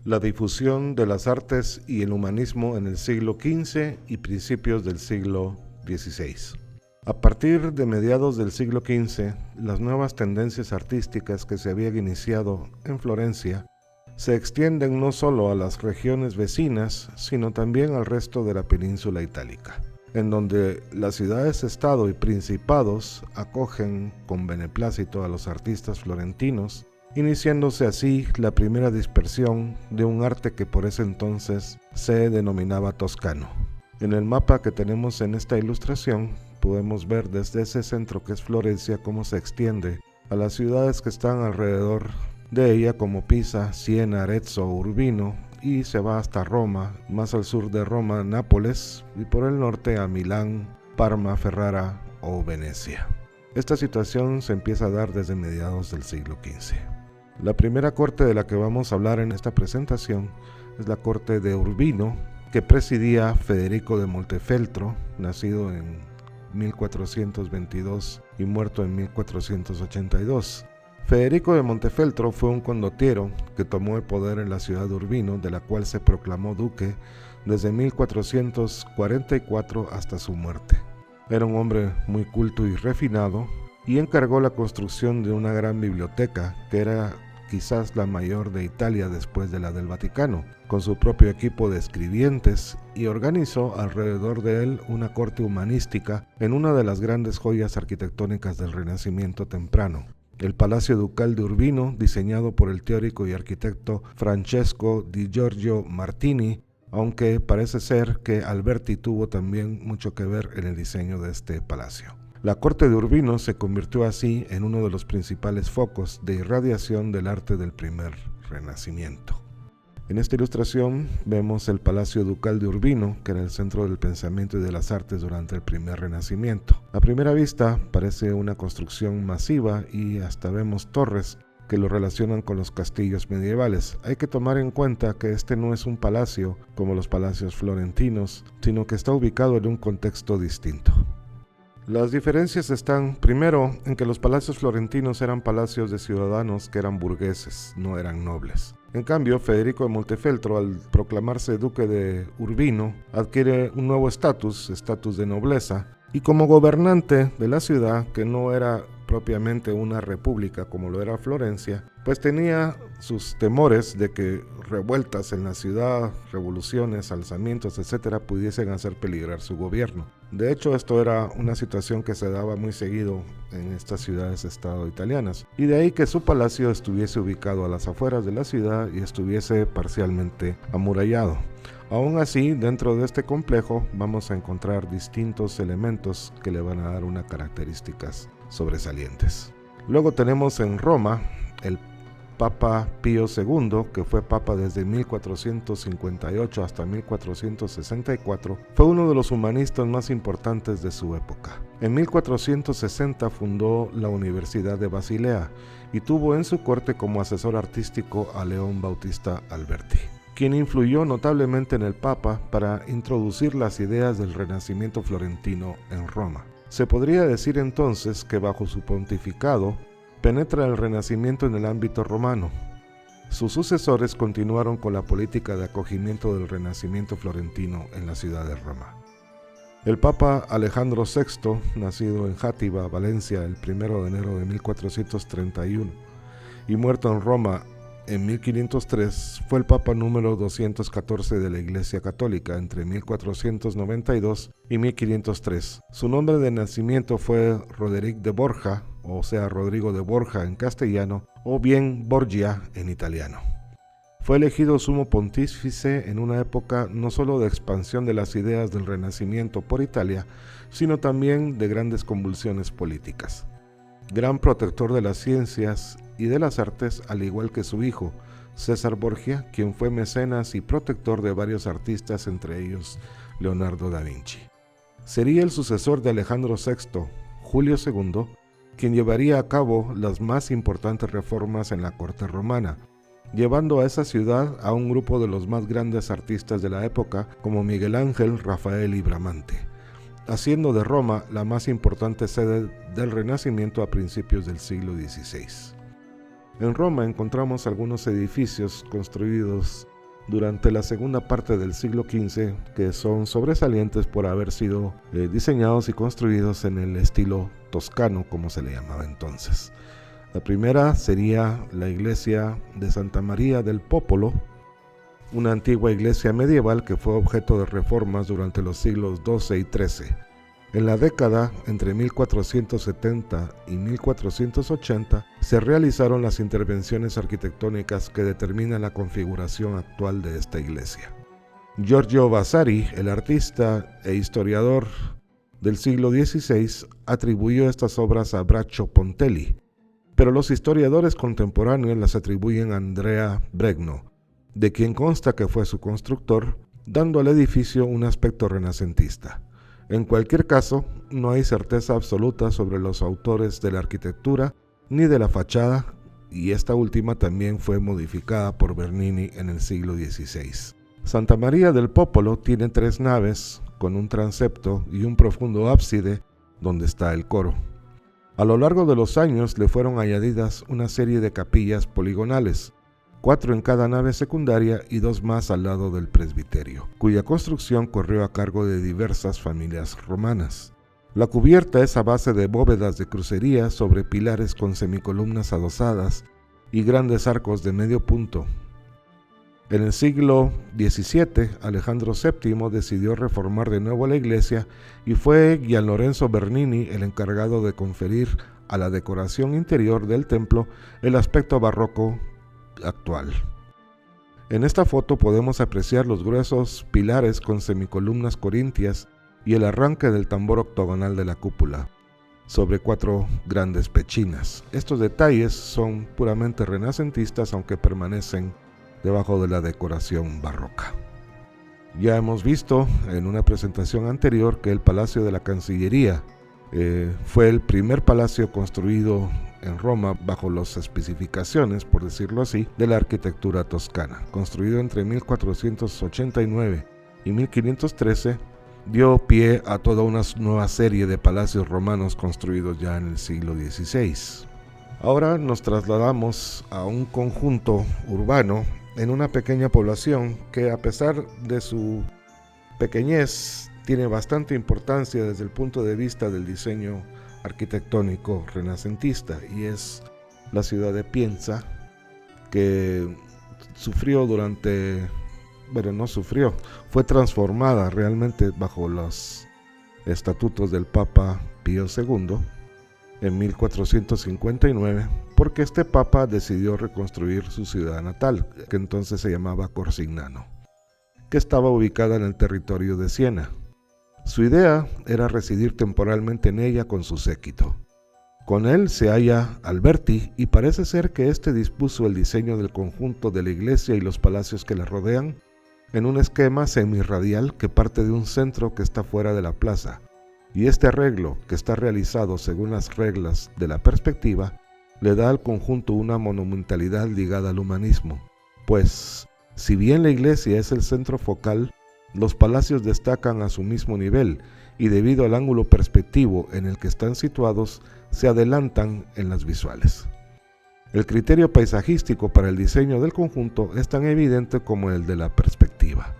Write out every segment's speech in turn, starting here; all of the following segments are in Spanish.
La difusión de las artes y el humanismo en el siglo XV y principios del siglo XVI. A partir de mediados del siglo XV, las nuevas tendencias artísticas que se habían iniciado en Florencia se extienden no solo a las regiones vecinas, sino también al resto de la península itálica, en donde las ciudades-estado y principados acogen con beneplácito a los artistas florentinos, iniciándose así la primera dispersión de un arte que por ese entonces se denominaba toscano. En el mapa que tenemos en esta ilustración podemos ver desde ese centro que es Florencia cómo se extiende a las ciudades que están alrededor de ella como Pisa, Siena, Arezzo, Urbino, y se va hasta Roma, más al sur de Roma, Nápoles, y por el norte a Milán, Parma, Ferrara o Venecia. Esta situación se empieza a dar desde mediados del siglo XV. La primera corte de la que vamos a hablar en esta presentación es la corte de Urbino, que presidía Federico de Montefeltro, nacido en 1422 y muerto en 1482. Federico de Montefeltro fue un condottiero que tomó el poder en la ciudad de Urbino, de la cual se proclamó duque desde 1444 hasta su muerte. Era un hombre muy culto y refinado y encargó la construcción de una gran biblioteca que era quizás la mayor de Italia después de la del Vaticano, con su propio equipo de escribientes, y organizó alrededor de él una corte humanística en una de las grandes joyas arquitectónicas del Renacimiento temprano, el Palacio Ducal de Urbino, diseñado por el teórico y arquitecto Francesco di Giorgio Martini, aunque parece ser que Alberti tuvo también mucho que ver en el diseño de este palacio. La corte de Urbino se convirtió así en uno de los principales focos de irradiación del arte del primer Renacimiento. En esta ilustración vemos el Palacio Ducal de Urbino, que era el centro del pensamiento y de las artes durante el primer Renacimiento. A primera vista parece una construcción masiva y hasta vemos torres que lo relacionan con los castillos medievales. Hay que tomar en cuenta que este no es un palacio como los palacios florentinos, sino que está ubicado en un contexto distinto. Las diferencias están, primero, en que los palacios florentinos eran palacios de ciudadanos que eran burgueses, no eran nobles. En cambio, Federico de Montefeltro, al proclamarse duque de Urbino, adquiere un nuevo estatus de nobleza, y como gobernante de la ciudad, que no era propiamente una república como lo era Florencia, pues tenía sus temores de que revueltas en la ciudad, revoluciones, alzamientos, etcétera, pudiesen hacer peligrar su gobierno. De hecho, esto era una situación que se daba muy seguido en estas ciudades-estado italianas, y de ahí que su palacio estuviese ubicado a las afueras de la ciudad y estuviese parcialmente amurallado. Aún así, dentro de este complejo vamos a encontrar distintos elementos que le van a dar unas características sobresalientes. Luego tenemos en Roma el Papa Pío II, que fue papa desde 1458 hasta 1464, fue uno de los humanistas más importantes de su época. En 1460 fundó la Universidad de Basilea y tuvo en su corte como asesor artístico a León Bautista Alberti, quien influyó notablemente en el Papa para introducir las ideas del Renacimiento florentino en Roma. Se podría decir entonces que bajo su pontificado penetra el Renacimiento en el ámbito romano. Sus sucesores continuaron con la política de acogimiento del Renacimiento florentino en la ciudad de Roma. El Papa Alejandro VI, nacido en Játiva, Valencia, el 1 de enero de 1431 y muerto en Roma en 1503, fue el Papa número 214 de la Iglesia Católica entre 1492 y 1503. Su nombre de nacimiento fue Roderick de Borja, o sea, Rodrigo de Borja en castellano, o bien Borgia en italiano. Fue elegido sumo pontífice en una época no solo de expansión de las ideas del Renacimiento por Italia, sino también de grandes convulsiones políticas. Gran protector de las ciencias y de las artes, al igual que su hijo, César Borgia, quien fue mecenas y protector de varios artistas, entre ellos Leonardo da Vinci. Sería el sucesor de Alejandro VI, Julio II, quien llevaría a cabo las más importantes reformas en la corte romana, llevando a esa ciudad a un grupo de los más grandes artistas de la época, como Miguel Ángel, Rafael y Bramante, haciendo de Roma la más importante sede del Renacimiento a principios del siglo XVI. En Roma encontramos algunos edificios construidos durante la segunda parte del siglo XV, que son sobresalientes por haber sido diseñados y construidos en el estilo toscano, como se le llamaba entonces. La primera sería la iglesia de Santa María del Popolo, una antigua iglesia medieval que fue objeto de reformas durante los siglos XII y XIII. En la década entre 1470 y 1480 se realizaron las intervenciones arquitectónicas que determinan la configuración actual de esta iglesia. Giorgio Vasari, el artista e historiador del siglo XVI, atribuyó estas obras a Braccio Pontelli, pero los historiadores contemporáneos las atribuyen a Andrea Bregno, de quien consta que fue su constructor, dando al edificio un aspecto renacentista. En cualquier caso, no hay certeza absoluta sobre los autores de la arquitectura ni de la fachada, y esta última también fue modificada por Bernini en el siglo XVI. Santa María del Popolo tiene 3 naves con un transepto y un profundo ábside donde está el coro. A lo largo de los años le fueron añadidas una serie de capillas poligonales, 4 en cada nave secundaria y 2 más al lado del presbiterio, cuya construcción corrió a cargo de diversas familias romanas. La cubierta es a base de bóvedas de crucería sobre pilares con semicolumnas adosadas y grandes arcos de medio punto. En el siglo XVII, Alejandro VII decidió reformar de nuevo la iglesia y fue Gian Lorenzo Bernini el encargado de conferir a la decoración interior del templo el aspecto barroco actual. En esta foto podemos apreciar los gruesos pilares con semicolumnas corintias y el arranque del tambor octogonal de la cúpula, sobre 4 grandes pechinas. Estos detalles son puramente renacentistas, aunque permanecen debajo de la decoración barroca. Ya hemos visto en una presentación anterior que el Palacio de la Cancillería fue el primer palacio construido en Roma bajo las especificaciones, por decirlo así, de la arquitectura toscana. Construido entre 1489 y 1513, dio pie a toda una nueva serie de palacios romanos construidos ya en el siglo XVI. Ahora nos trasladamos a un conjunto urbano en una pequeña población que, a pesar de su pequeñez, tiene bastante importancia desde el punto de vista del diseño arquitectónico renacentista, y es la ciudad de Pienza, que fue transformada realmente bajo los estatutos del Papa Pío II en 1459, porque este papa decidió reconstruir su ciudad natal, que entonces se llamaba Corsignano, que estaba ubicada en el territorio de Siena. Su idea era residir temporalmente en ella con su séquito. Con él se halla Alberti, y parece ser que éste dispuso el diseño del conjunto de la iglesia y los palacios que la rodean en un esquema semirradial que parte de un centro que está fuera de la plaza, y este arreglo, que está realizado según las reglas de la perspectiva, le da al conjunto una monumentalidad ligada al humanismo, pues, si bien la iglesia es el centro focal, los palacios destacan a su mismo nivel y, debido al ángulo perspectivo en el que están situados, se adelantan en las visuales. El criterio paisajístico para el diseño del conjunto es tan evidente como el de la perspectiva.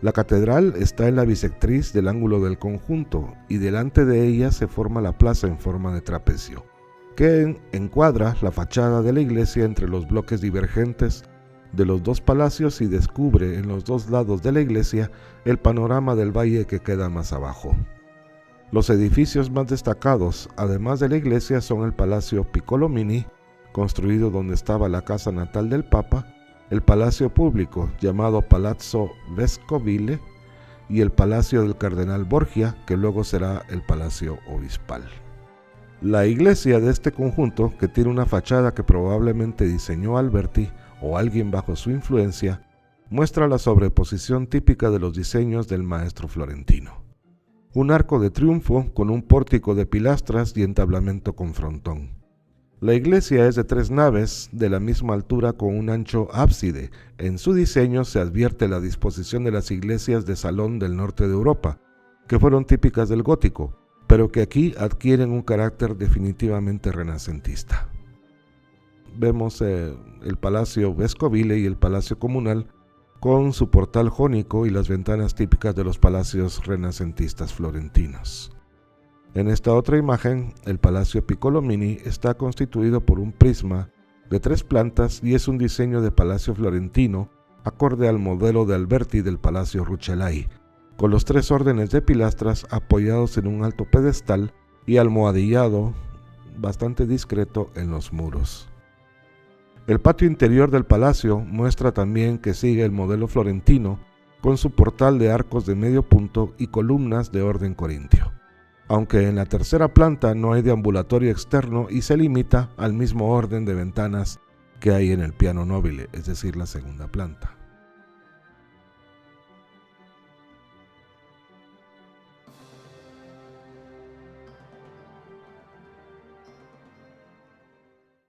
La catedral está en la bisectriz del ángulo del conjunto, y delante de ella se forma la plaza en forma de trapecio, que encuadra la fachada de la iglesia entre los bloques divergentes de los 2 palacios y descubre en los 2 lados de la iglesia el panorama del valle que queda más abajo. Los edificios más destacados, además de la iglesia, son el Palacio Piccolomini, construido donde estaba la casa natal del Papa, el Palacio Público, llamado Palazzo Vescovile, y el Palacio del Cardenal Borgia, que luego será el Palacio Obispal. La iglesia de este conjunto, que tiene una fachada que probablemente diseñó Alberti o alguien bajo su influencia, muestra la sobreposición típica de los diseños del maestro florentino. Un arco de triunfo con un pórtico de pilastras y entablamento con frontón. La iglesia es de 3 naves de la misma altura con un ancho ábside. En su diseño se advierte la disposición de las iglesias de salón del norte de Europa, que fueron típicas del gótico, pero que aquí adquieren un carácter definitivamente renacentista. Vemos el Palacio Vescovile y el Palacio Comunal con su portal jónico y las ventanas típicas de los palacios renacentistas florentinos. En esta otra imagen, el Palacio Piccolomini está constituido por un prisma de 3 plantas y es un diseño de palacio florentino acorde al modelo de Alberti del Palacio Rucellai, con los 3 órdenes de pilastras apoyados en un alto pedestal y almohadillado bastante discreto en los muros. El patio interior del palacio muestra también que sigue el modelo florentino con su portal de arcos de medio punto y columnas de orden corintio, aunque en la tercera planta no hay deambulatorio externo y se limita al mismo orden de ventanas que hay en el piano nobile, es decir, la segunda planta.